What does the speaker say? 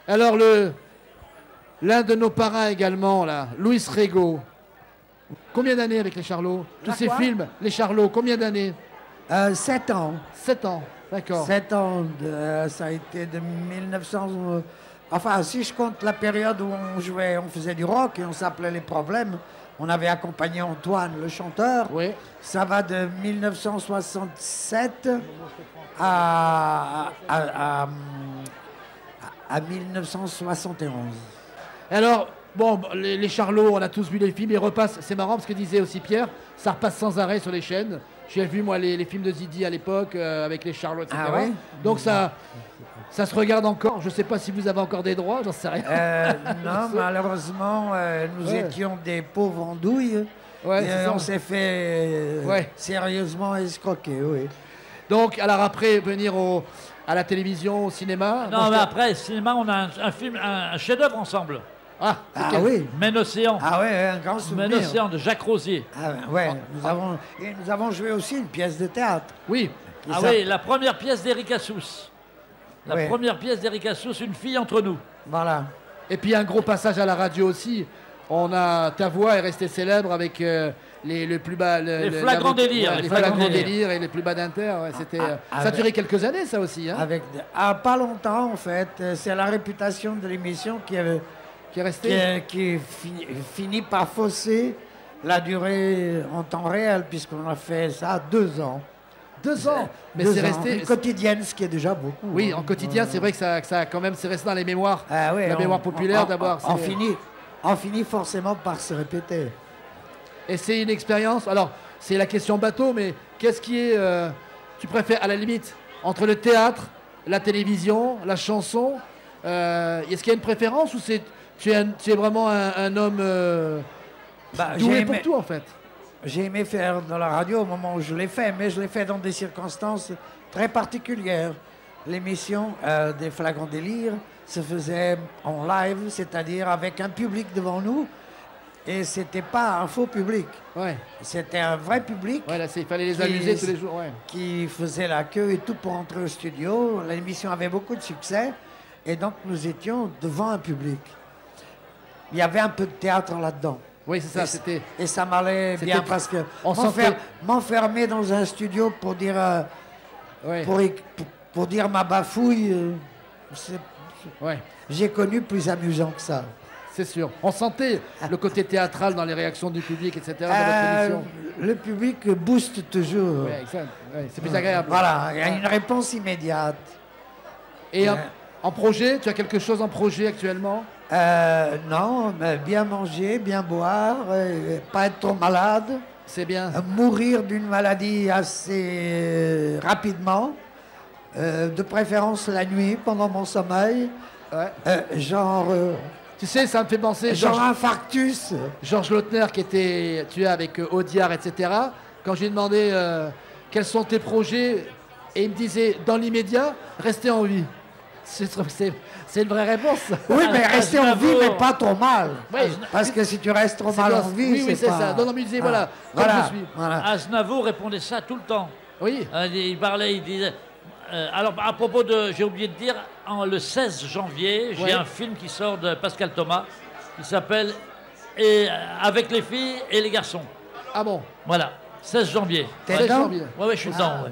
Alors, l'un de nos parrains également, là, Luis Rego. Combien d'années avec les Charlots? Tous ces films, les Charlots, combien d'années? 7 ans. 7 ans, d'accord. 7 ans, ça a été de 1900... enfin, si je compte la période où on jouait, on faisait du rock et on s'appelait Les Problèmes, on avait accompagné Antoine, le chanteur. Oui. Ça va de 1967 à 1971. Alors, bon, les Charlots, on a tous vu les films, ils repassent, c'est marrant parce que disait aussi Pierre, ça repasse sans arrêt sur les chaînes. J'ai vu, moi, les films de Zidi à l'époque, avec les Charlots, etc. Ah ouais. Donc ça se regarde encore. Je ne sais pas si vous avez encore des droits, j'en sais rien. Non, malheureusement, nous étions des pauvres andouilles. Ouais, et on s'est fait sérieusement escroquer, oui. Donc, alors après, venir à la télévision, au cinéma. Non, mais après, cinéma, on a un film, un chef-d'œuvre ensemble. Ah oui. Men Océan. Ah oui, un grand souvenir. Men Océan de Jacques Rosier. Ah ouais, nous avons joué aussi une pièce de théâtre. Oui. Ah oui, la première pièce d'Eric Assous. La première pièce d'Eric Assous, Une fille entre nous. Voilà. Et puis un gros passage à la radio aussi. Ta voix est restée célèbre avec les plus bas... Les flagrants délires. Les flagrants délires et les plus bas d'Inter. Ouais, ça a duré quelques années, ça aussi. Hein. Pas longtemps, en fait. C'est la réputation de l'émission qui est restée. Qui finit par fausser la durée en temps réel, puisqu'on a fait ça 2 ans. 2 ans. Mais c'est resté... Une quotidienne, ce qui est déjà beaucoup. Oui, en quotidien, c'est vrai que ça quand même, c'est resté dans les mémoires. La mémoire populaire, d'abord. On finit forcément par se répéter. Et c'est une expérience... Alors, c'est la question bateau, mais qu'est-ce qui est... tu préfères, à la limite, entre le théâtre, la télévision, la chanson, est-ce qu'il y a une préférence ou tu es vraiment un homme doué pour tout, en fait? J'ai aimé faire dans la radio au moment où je l'ai fait, mais je l'ai fait dans des circonstances très particulières. L'émission des Flagrants Délires se faisait en live, c'est-à-dire avec un public devant nous, et c'était pas un faux public. Ouais. C'était un vrai public. Ouais, là, il fallait les amuser tous les jours. Ouais. Qui faisait la queue et tout pour entrer au studio. L'émission avait beaucoup de succès, et donc nous étions devant un public. Il y avait un peu de théâtre là-dedans. Oui, c'est ça, c'était... Et ça m'allait bien parce que m'enfermer dans un studio pour dire, pour dire ma bafouille, j'ai connu plus amusant que ça. C'est sûr. On sentait le côté théâtral dans les réactions du public, etc. dans votre émission. Le public booste toujours. C'est plus agréable. Voilà, il y a une réponse immédiate. Et en projet, tu as quelque chose en projet actuellement? Non, mais bien manger, bien boire, pas être trop malade. C'est bien. Mourir d'une maladie assez rapidement, de préférence la nuit, pendant mon sommeil. Tu sais, ça me fait penser... Genre infarctus. Georges Lautner, qui était tué avec Audiard, etc. Quand je lui ai demandé quels sont tes projets, et il me disait, dans l'immédiat, rester en vie. C'est une vraie réponse. Oui, mais rester en vie, mais pas trop mal. Oui. Parce que si tu restes trop mal en vie, c'est ça. Non, mais il disait, voilà, comme je suis. Aznavour répondait ça tout le temps. Oui. Il parlait, il disait... alors, à propos de... J'ai oublié de dire, le 16 janvier, j'ai un film qui sort de Pascal Thomas, qui s'appelle Avec les filles et les garçons. Ah bon? Voilà, 16 janvier. T'es dedans? Ouais, je suis dedans.